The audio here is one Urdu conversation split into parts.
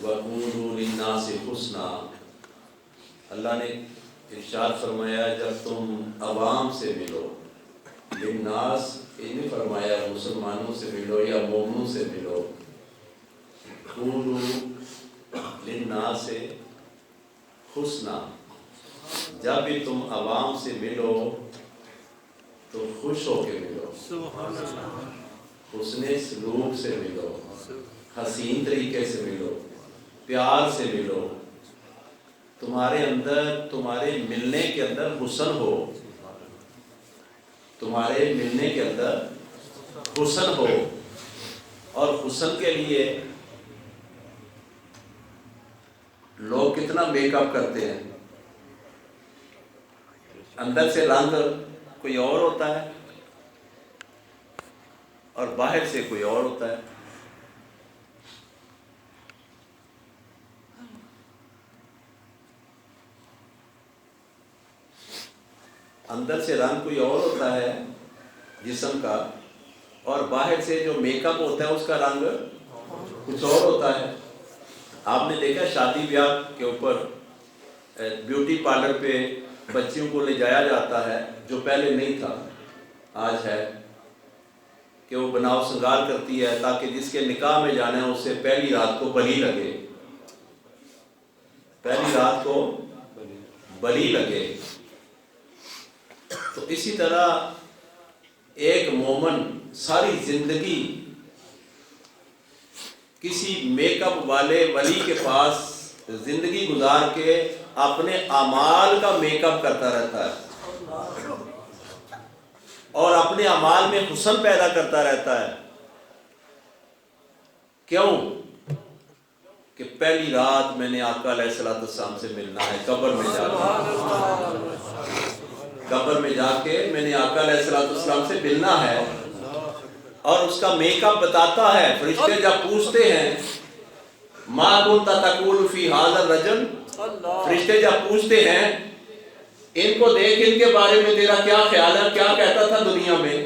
وَقُولُوا لِلنَّاسِ حُسْنًا، اللہ نے ارشاد فرمایا جب تم عوام سے ملو، للناس یہ نہیں فرمایا مسلمانوں سے ملو یا مومنوں سے ملو، قُولُوا للناس حُسْنًا، جب بھی تم عوام سے ملو تو خوش ہو کے ملو، حسن سلوک سے ملو، حسین طریقے سے ملو، پیار سے ملو، تمہارے اندر تمہارے ملنے کے اندر حسن ہو، تمہارے ملنے کے اندر حسن ہو۔ اور حسن کے لیے لوگ کتنا میک اپ کرتے ہیں، اندر سے رنگ کوئی اور ہوتا ہے اور باہر سے کوئی اور ہوتا ہے۔ اندر سے رنگ کوئی اور ہوتا ہے جسم کا، اور باہر سے جو میک اپ ہوتا ہے اس کا رنگ کچھ اور ہوتا ہے۔ آپ نے دیکھا شادی بیاہ کے اوپر بیوٹی پارلر پہ بچیوں کو لے جایا جاتا ہے، جو پہلے نہیں تھا آج ہے، کہ وہ بناؤ سنگار کرتی ہے تاکہ جس کے نکاح میں جانا ہے اسے پہلی رات کو بلی لگے، پہلی رات کو بلی لگے۔ تو اسی طرح ایک مومن ساری زندگی کسی میک اپ والے ولی کے پاس زندگی گزار کے اپنے اعمال کا میک اپ کرتا رہتا ہے اور اپنے اعمال میں حسن پیدا کرتا رہتا ہے۔ کیوں؟ کہ پہلی رات میں نے آقا علیہ السلام سے ملنا ہے، قبر میں جا کے، قبر میں جا کے میں نے آقا علیہ السلام سے ملنا ہے۔ اور اس کا میک اپ بتاتا ہے، فرشتے جب پوچھتے ہیں ما کنت تقول فی ھذا الرجل، فرشتے جب پوچھتے ہیں ان کو دیکھ ان کے بارے میں تیرا کیا خیال ہے، کیا کہتا تھا دنیا میں،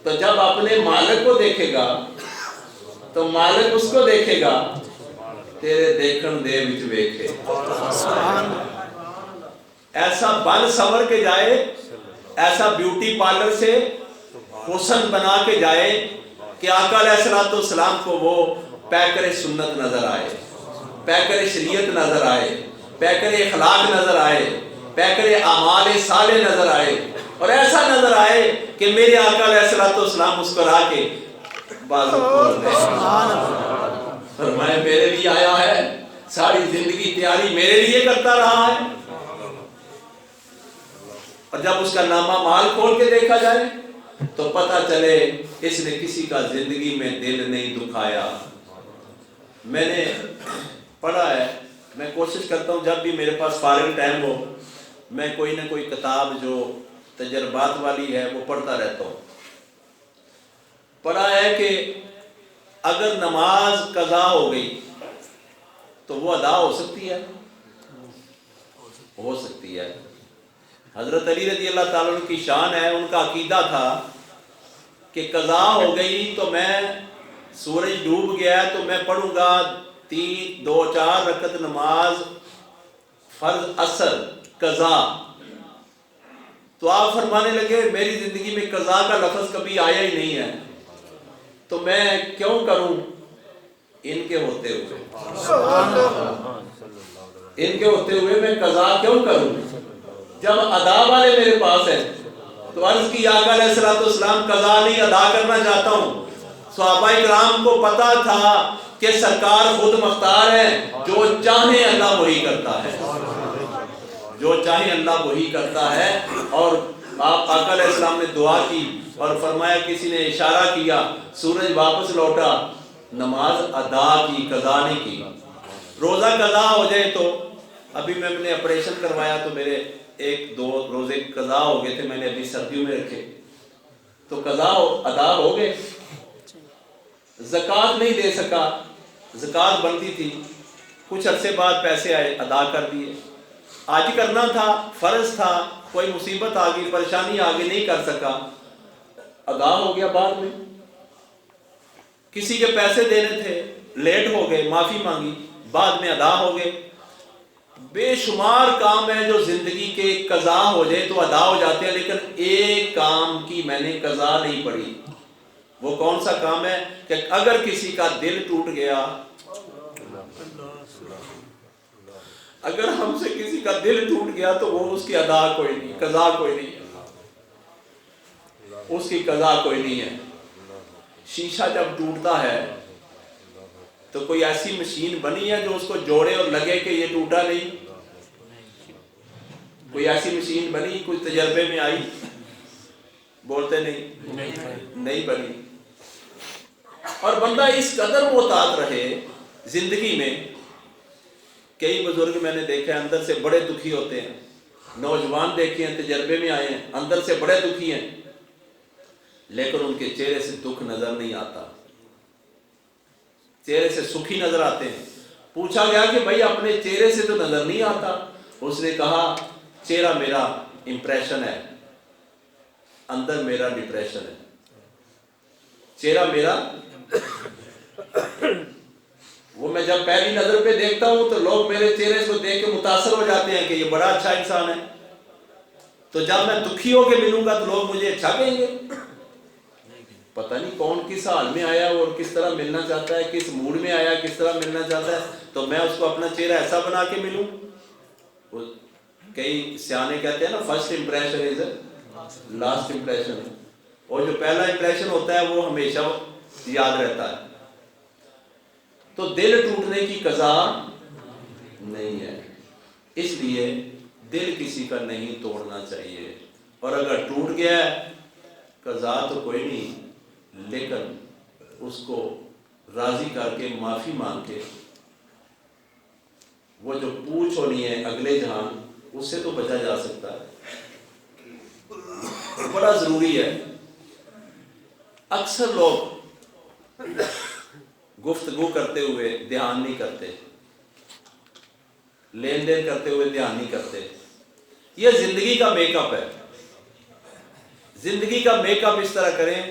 تو جب اپنے مالک کو دیکھے گا تو مالک اس کو دیکھے گا، تیرے دیکھن دے وچ ویکھے، ایسا بن سنور کے جائے، ایسا بیوٹی پارلر سے حسن بنا کے جائے کہ آقا علیہ السلام کو وہ پیکر سنت نظر آئے، پیکر شریعت نظر آئے، پیکر اخلاق نظر آئے، پیکر اعمال صالح نظر آئے، اور ایسا نظر آئے کہ میرے آقا علیہ السلام مسکرا کے بازو کھول دے، فرمائے میرے لیے آیا ہے، ساری زندگی تیاری میرے لیے کرتا رہا ہے۔ اور جب اس کا نامہ مال کھول کے دیکھا جائے تو پتہ چلے اس نے کسی کا زندگی میں دل نہیں دکھایا۔ میں نے پڑھا ہے، میں کوشش کرتا ہوں جب بھی میرے پاس فارغ ٹائم ہو میں کوئی نہ کوئی کتاب جو تجربات والی ہے وہ پڑھتا رہتا ہوں۔ پڑھا ہے کہ اگر نماز قضا ہو گئی تو وہ ادا ہو سکتی ہے، ہو سکتی ہے۔ حضرت علی رضی اللہ تعالیٰ عنہ کی شان ہے، ان کا عقیدہ تھا کہ قضا ہو گئی تو میں سورج ڈوب گیا ہے تو میں پڑھوں گا 2-4 رکعت نماز فرض اثر قضا۔ تو آپ فرمانے لگے میری زندگی میں قضا کا لفظ کبھی آیا ہی نہیں ہے تو میں کیوں کروں ان کے ہوتے ہوئے میں قضا کیوں کروں جب ادا والے میرے پاس ہیں۔ تو عرض کی آقا علیہ السلام قضا نہیں ادا کرنا چاہتا ہوں۔ صحابہ کرام کو پتا تھا کہ سرکار خود مختار ہے، جو چاہے اللہ وہی کرتا ہے، جو چاہے اللہ وہی کرتا ہے۔ اور آقا علیہ السلام نے دعا کی اور فرمایا، کسی نے اشارہ کیا، سورج واپس لوٹا، نماز ادا کی، قضا نہیں کی۔ روزہ قضا ہو جائے تو ابھی میں نے آپریشن کروایا تو میرے 1-2 روزے قضا ہو گئے تھے، میں نے ابھی سردیوں میں رکھے تو قضا ادا ہو گئے۔ زکوٰۃ نہیں دے سکا، زکوٰۃ بنتی تھی، کچھ عرصے بعد پیسے آئے، ادا کر دیے۔ آج کرنا تھا، فرض تھا، کوئی مصیبت آ گئی، پریشانی آ گئی، نہیں کر سکا، ادا ہو گیا بعد میں۔ کسی کے پیسے دینے تھے، لیٹ ہو گئے معافی مانگی، بعد میں ادا ہو گئے. بے شمار کام ہیں جو زندگی کے قضا ہو جائے تو ادا ہو جاتے ہیں، لیکن ایک کام کی میں نے قضا نہیں پڑھی. وہ کون سا کام ہے؟ کہ اگر کسی کا دل ٹوٹ گیا، اگر ہم سے کسی کا دل ٹوٹ گیا تو وہ اس کی ادا کوئی نہیں، قضا کوئی نہیں، اس کی قضا کوئی نہیں ہے. شیشہ جب ٹوٹتا ہے تو کوئی ایسی مشین بنی ہے جو اس کو جوڑے اور لگے کہ یہ ٹوٹا نہیں؟ کوئی ایسی مشین بنی؟ کوئی تجربے میں آئی؟ بولتے نہیں بنی. اور بندہ اس قدر محتاط رہے زندگی میں. کئی بزرگ میں نے دیکھا اندر سے بڑے دکھی ہوتے ہیں، نوجوان دیکھے ہیں تجربے میں آئے ہیں اندر سے بڑے دکھی ہیں، لیکن ان کے چہرے سے دکھ نظر نہیں آتا، چہرے سے سکھی نظر آتے ہیں. پوچھا گیا کہ بھائی اپنے چہرے سے تو نظر نہیں آتا. اس نے کہا چہرہ میرا امپریشن ہے، اندر میرا ڈپریشن ہے. چہرہ میرا وہ میں جب پہلی نظر پہ دیکھتا ہوں تو لوگ میرے چہرے کو دیکھ کے متاثر ہو جاتے ہیں کہ یہ بڑا اچھا انسان ہے. تو جب میں دکھی ہو کے ملوں گا تو لوگ مجھے اچھا کہیں گے. پتہ نہیں کون کس حال میں آیا اور کس طرح ملنا چاہتا ہے، کس موڈ میں آیا، کس طرح ملنا چاہتا ہے، تو میں اس کو اپنا چہرہ ایسا بنا کے ملوں. کئی سیانے کہتے ہیں نا first impression is last impression, اور جو پہلا امپریشن ہوتا ہے وہ ہمیشہ یاد رہتا ہے. تو دل ٹوٹنے کی قضا نہیں ہے، اس لیے دل کسی کا نہیں توڑنا چاہیے. اور اگر ٹوٹ گیا ہے قضا تو کوئی نہیں، لیکن اس کو راضی کر کے معافی مانگ کے وہ جو پوچھ ہونی ہے اگلے جہان اس سے تو بچا جا سکتا ہے. بڑا ضروری ہے. اکثر لوگ گفتگو کرتے ہوئے دھیان نہیں کرتے، لین دین کرتے ہوئے دھیان نہیں کرتے. یہ زندگی کا میک اپ ہے. زندگی کا میک اپ اس طرح کریں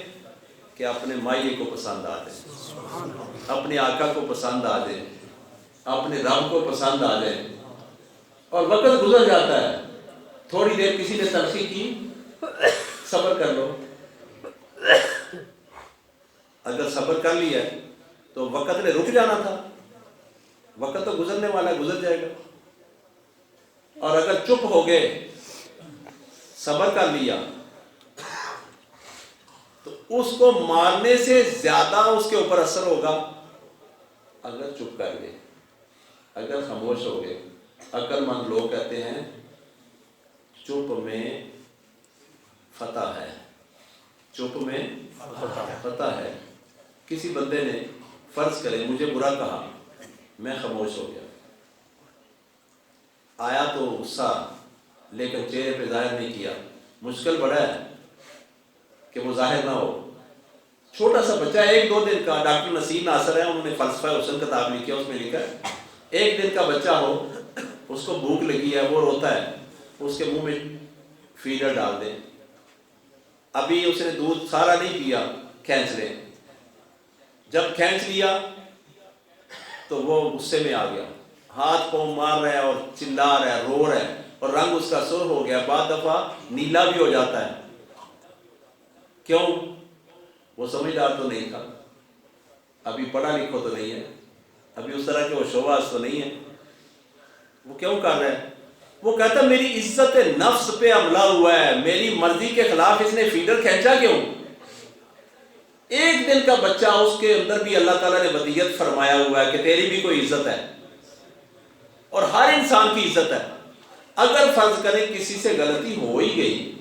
کہ اپنے مائیے کو پسند آ جائے، اپنے آقا کو پسند آ جائے، اپنے رب کو پسند آ جائے. اور وقت گزر جاتا ہے، تھوڑی دیر کسی نے تلخی کی، صبر کر لو. اگر صبر کر لیا تو وقت نے رک جانا تھا، وقت تو گزرنے والا گزر جائے گا. اور اگر چپ ہو گئے، صبر کر لیا، تو اس کو مارنے سے زیادہ اس کے اوپر اثر ہوگا اگر چپ کر گئے، اگر خاموش ہو گئے. عقل مند لوگ کہتے ہیں چپ میں فتح ہے، چپ میں فتح ہے. کسی بندے نے فرض کرے مجھے برا کہا، میں خاموش ہو گیا، آیا تو غصہ لیکن چہرے پہ ظاہر نہیں کیا. مشکل بڑا ہے کہ وہ ظاہر نہ ہو. چھوٹا سا بچہ 1-2 دن کا، ڈاکٹر نصیر ناصر ہے، انہوں نے فلسفہ حسن کتاب لکھی ہے، اس میں لکھا ہے 1 دن کا بچہ ہو، اس کو بھوک لگی ہے، وہ روتا ہے، اس کے منہ میں فیڈر ڈال دیں. ابھی اس نے دودھ سارا نہیں پیا، کھینچ لیں. جب کھینچ لیا تو وہ غصے میں آ گیا، ہاتھ پاؤں مار رہا ہے اور چلا رہا ہے، رو رہا ہے، اور رنگ اس کا سرخ ہو گیا، بعض دفعہ نیلا بھی ہو جاتا ہے. کیوں؟ وہ سمجھدار تو نہیں تھا، ابھی پڑھا لکھو تو نہیں ہے، ابھی اس طرح کے وہ شعباز تو نہیں ہے. وہ کیوں کر رہا ہے؟ وہ کہتا میری عزت نفس پہ حملہ ہوا ہے، میری مرضی کے خلاف اس نے فیڈر کھینچا کیوں؟ 1 دن کا بچہ، اس کے اندر بھی اللہ تعالیٰ نے ودیت فرمایا ہوا ہے کہ تیری بھی کوئی عزت ہے، اور ہر انسان کی عزت ہے. اگر فرض کریں کسی سے غلطی ہو ہی گئی،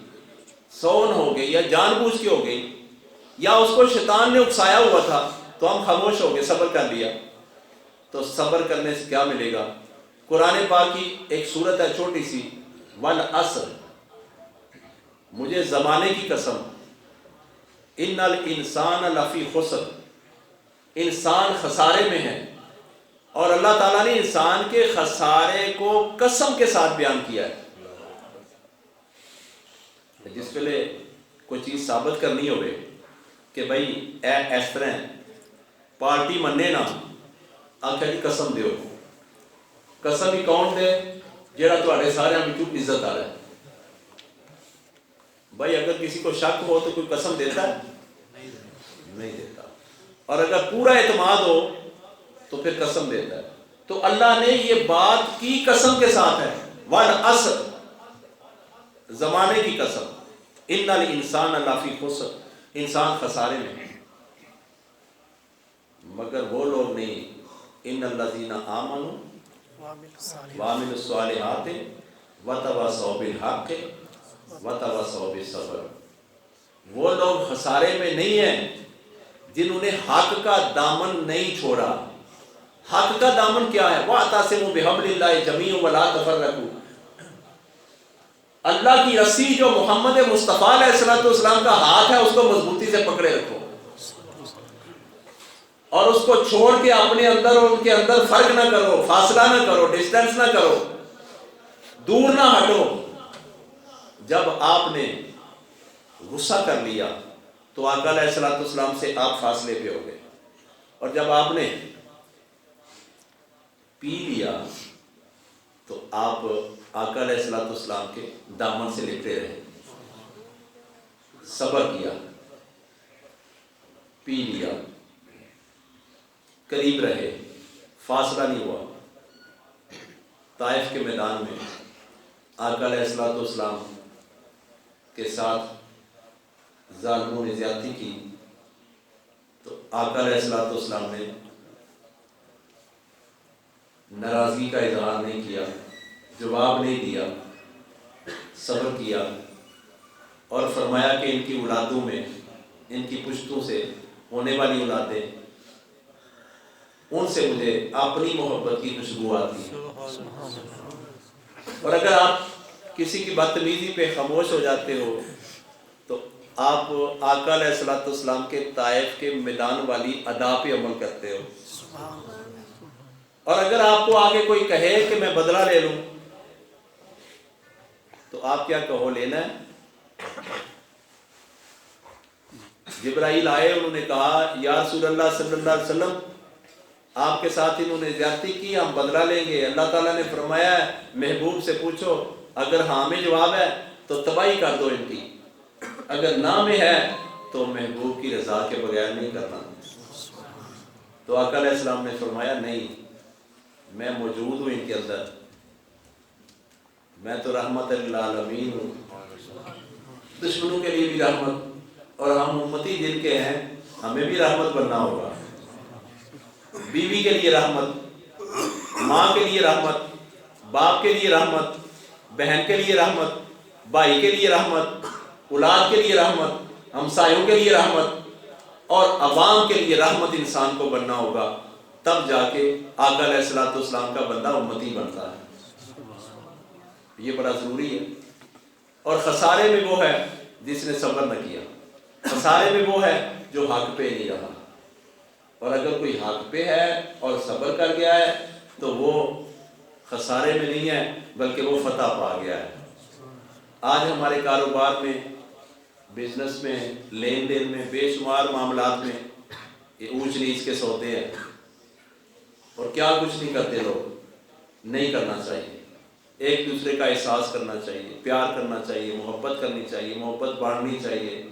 سون ہو گئی یا جان بوجھ کے ہو گئی، یا اس کو شیطان نے اکسایا ہوا تھا، تو ہم خاموش ہو گئے، صبر کر لیا، تو صبر کرنے سے کیا ملے گا؟ قرآن پاک کی ایک سورت ہے چھوٹی سی، والعصر، مجھے زمانے کی قسم، ان الانسان لفی خسر، انسان خسارے میں ہے. اور اللہ تعالیٰ نے انسان کے خسارے کو قسم کے ساتھ بیان کیا ہے. جس پہلے کوئی چیز ثابت کرنی ہوئے کہ بھائی اے اس طرح پارٹی مننے نا، آخیا جی قسم دیو. قسم ہی کون دے؟ جہاں تھوڑے سارے عزت آ رہا ہے. بھائی اگر کسی کو شک ہو تو کوئی قسم دیتا ہے؟ نہیں دیتا. اور اگر پورا اعتماد ہو تو پھر قسم دیتا ہے. تو اللہ نے یہ بات کی قسم کے ساتھ ہے، والعصر، زمانے کی قسم، ان الانسان لفی خسر، انسان خسارے میں ہے. مگر وہ لوگ نہیں، ان الذین آمنوا وعملوا الصالحات وتواصوا بالحق وتواصوا بالصبر. وہ لوگ خسارے میں نہیں ہیں جنہوں نے حق کا دامن نہیں چھوڑا. حق کا دامن کیا ہے؟ وَاعْتَصِمُوا بِحَبْلِ اللَّهِ جَمِيعًا وَلَا تَفَرَّقُوا. اللہ کی رسی جو محمد مصطفیٰ علیہ السلام کا ہاتھ ہے اس کو مضبوطی سے پکڑے رکھو، اور اس کو چھوڑ کے اپنے اندر اور ان کے اندر فرق نہ کرو، فاصلہ نہ کرو، ڈسٹینس نہ کرو، دور نہ ہٹو. جب آپ نے غصہ کر لیا تو آقا علیہ السلام سے آپ فاصلے پہ ہو گئے، اور جب آپ نے پی لیا تو آپ آقا علیہ السلام کے دامن سے لپٹے رہے. صبر کیا، پی لیا، قریب رہے، فاصلہ نہیں ہوا. طائف کے میدان میں آقا علیہ السلام کے ساتھ ظالموں نے زیادتی کی تو آقا علیہ السلام نے ناراضگی کا اظہار نہیں کیا، جواب نہیں دیا، صبر کیا، اور فرمایا کہ ان کی اولادوں میں، ان کی پشتوں سے ہونے والی اولادیں، ان سے مجھے اپنی محبت کی خوشبو آتی ہے. اور اگر آپ کسی کی بدتمیزی پہ خاموش ہو جاتے ہو تو آپ آقا علیہ السلام کے طائف کے میدان والی ادا پہ عمل کرتے ہو. اور اگر آپ کو آگے کوئی کہے کہ میں بدلہ لے لوں تو آپ کیا کہو؟ لینا ہے. جبرائیل آئے، انہوں نے کہا یا رسول اللہ صلی اللہ علیہ وسلم آپ کے ساتھ انہوں نے زیادتی کی، ہم بدلہ لیں گے. اللہ تعالیٰ نے فرمایا ہے محبوب سے پوچھو، اگر ہاں میں جواب ہے تو تباہی کر دو ان کی، اگر نہ میں ہے تو محبوب کی رضا کے بغیر نہیں کرنا. تو آقا علیہ السلام نے فرمایا نہیں، میں موجود ہوں ان کے اندر، میں تو رحمت للعالمین ہوں، دشمنوں کے لیے بھی رحمت، اور ہم امتی جن کے ہیں ہمیں بھی رحمت بننا ہوگا. بیوی کے لیے رحمت، ماں کے لیے رحمت، باپ کے لیے رحمت، بہن کے لیے رحمت، بھائی کے لیے رحمت، اولاد کے لیے رحمت، ہمسایوں کے لیے رحمت، اور عوام کے لیے رحمت انسان کو بننا ہوگا. تب جا کے آقا علیہ السلام کا بندہ امتی بنتا ہے. یہ بڑا ضروری ہے. اور خسارے میں وہ ہے جس نے صبر نہ کیا، خسارے میں وہ ہے جو حق پہ نہیں رہا. اور اگر کوئی حق پہ ہے اور صبر کر گیا ہے تو وہ خسارے میں نہیں ہے بلکہ وہ فتح پا گیا ہے. آج ہمارے کاروبار میں، بزنس میں، لین دین میں، بے شمار معاملات میں یہ اونچ نیچ کے سودے ہیں، اور کیا کچھ نہیں کرتے لوگ. نہیں کرنا چاہیے. ایک دوسرے کا احساس کرنا چاہیے، پیار کرنا چاہیے، محبت کرنی چاہیے، محبت بانٹنی چاہیے.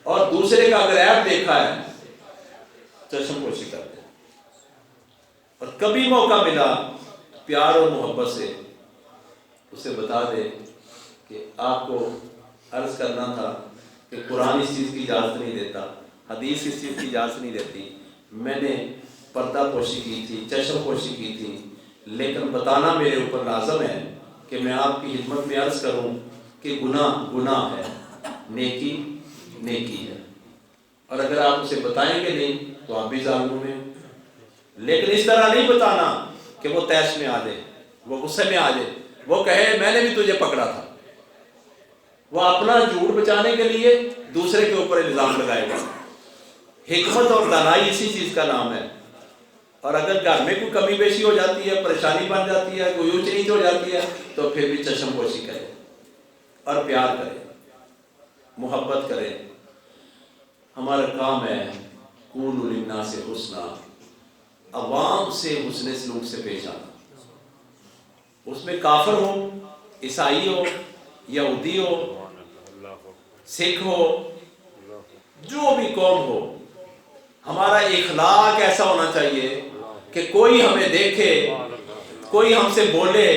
اور دوسرے کا اگر عیب دیکھا ہے چشم پوشی کرتے ہیں. اور کبھی موقع ملا پیار اور محبت سے اسے بتا دے کہ آپ کو عرض کرنا تھا کہ قرآن اس چیز کی اجازت نہیں دیتا، حدیث اس چیز کی اجازت نہیں دیتی، میں نے پردہ پوشی کی تھی، چشم پوشی کی تھی، لیکن بتانا میرے اوپر لازم ہے کہ میں آپ کی خدمت میں عرض کروں کہ گناہ گناہ ہے، نیکی نیکی ہے. اور اگر آپ اسے بتائیں گے نہیں تو آپ بھی ظالموں میں. لیکن اس طرح نہیں بتانا کہ وہ تیش میں آ جائے، وہ غصے میں آ جائے، وہ کہے میں نے بھی تجھے پکڑا تھا. وہ اپنا جھوٹ بچانے کے لیے دوسرے کے اوپر الزام لگائے گا. حکمت اور دانائی اسی چیز کا نام ہے. اور اگر گھر میں کوئی کمی بیشی ہو جاتی ہے، پریشانی بن جاتی ہے، کوئی اونچ نیچ ہو جاتی ہے تو پھر بھی چشم پوشی کرے اور پیار کرے، محبت کرے. ہمارا کام ہے قولوا للناس حسنا، عوام سے حسن سلوک سے پیش آنا، اس میں کافر ہو، عیسائی ہو، یہودی ہو، سکھ ہو، جو بھی قوم ہو، ہمارا اخلاق ایسا ہونا چاہیے کہ کوئی ہمیں دیکھے، کوئی ہم سے بولے،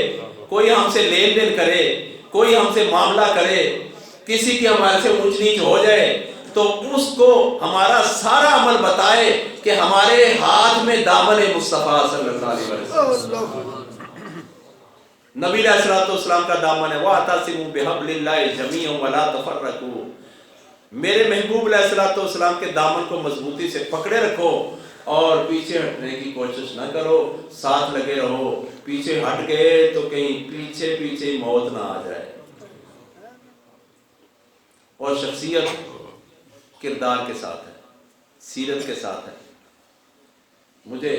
کوئی ہم سے لین دین کرے، کوئی ہم سے معاملہ کرے، کسی کی ہمارے سے اونچ نیچ ہو جائے تو اس کو ہمارا سارا عمل بتائے کہ ہمارے ہاتھ میں دامن مصطفیٰ صلی اللہ علیہ وسلم، نبی علیہ الصلوۃ والسلام کا دامن ہے، وَاعْتَصِمُوا بِحَبْلِ اللَّهِ جَمِيعًا وَلَا تَفَرَّقُوا، میرے محبوب علیہ الصلوۃ والسلام کے دامن کو مضبوطی سے پکڑے رکھو اور پیچھے ہٹنے کی کوشش نہ کرو، ساتھ لگے رہو، پیچھے ہٹ گئے تو کہیں پیچھے پیچھے موت نہ آ جائے۔ اور شخصیت کردار کے ساتھ ہے، سیرت کے ساتھ ہے۔ مجھے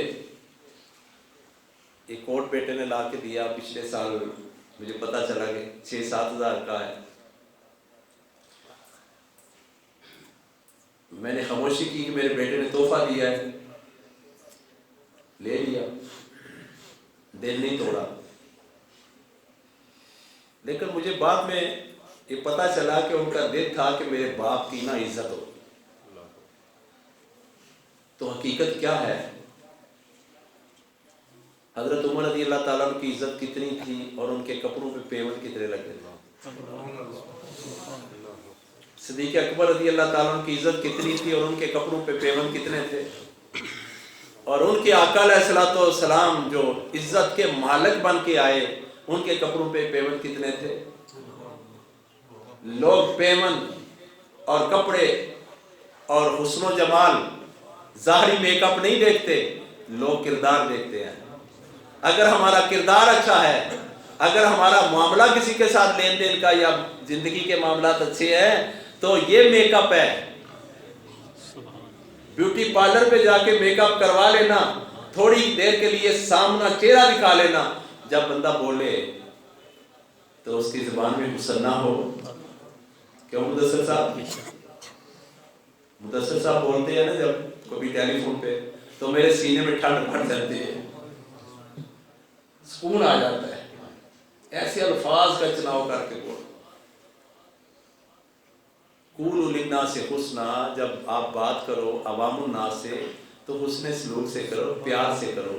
ایک کوٹ بیٹے نے لا کے دیا پچھلے سال، مجھے پتا چلا کہ 6-7 ہزار کا ہے، میں نے خاموشی کی کہ میرے بیٹے نے تحفہ دیا ہے، لے لیا، دل نہیں توڑا۔ لیکن مجھے بعد میں یہ پتا چلا کہ ان کا دل تھا کہ میرے باپ کی نہ عزت ہو۔ تو حقیقت کیا ہے؟ حضرت عمر رضی اللہ تعالیٰ عنہ کی عزت کتنی تھی اور ان کے کپڑوں پہ پیوند کتنے لگے تھے؟ صدیق اکبر رضی اللہ تعالیٰ عنہ کی عزت کتنی تھی اور ان کے کپڑوں پہ پیوند کتنے تھے؟ اور ان کے آقا علیہ الصلوۃ والسلام جو عزت کے مالک بن کے آئے، ان کے کپڑوں پہ پیوند کتنے تھے؟ لوگ پیوند اور کپڑے اور حسن و جمال، ظاہری میک اپ نہیں دیکھتے، لوگ کردار دیکھتے ہیں۔ اگر ہمارا کردار اچھا ہے، اگر ہمارا معاملہ کسی کے ساتھ لین دین کا یا زندگی کے معاملات اچھے ہیں تو یہ میک اپ ہے۔ بیوٹی پارلر پہ جا کے میک اپ کروا لینا، تھوڑی دیر کے لیے سامنا چہرہ دکھا لینا، جب بندہ بولے تو اس کی زبان میں حسن نہ ہو۔ کیوں مدثر صاحب بولتے ہیں نا جب کبھی ٹیلی فون پہ تو میرے سینے میں ٹھنڈ بڑھ جاتی ہے، سکون آ جاتا ہے، ایسے الفاظ کا چناؤ کر کے بولو۔ قولوا للناس حسنا، جب آپ بات کرو عوام الناس سے تو حسن سلوک سے کرو، پیار سے کرو۔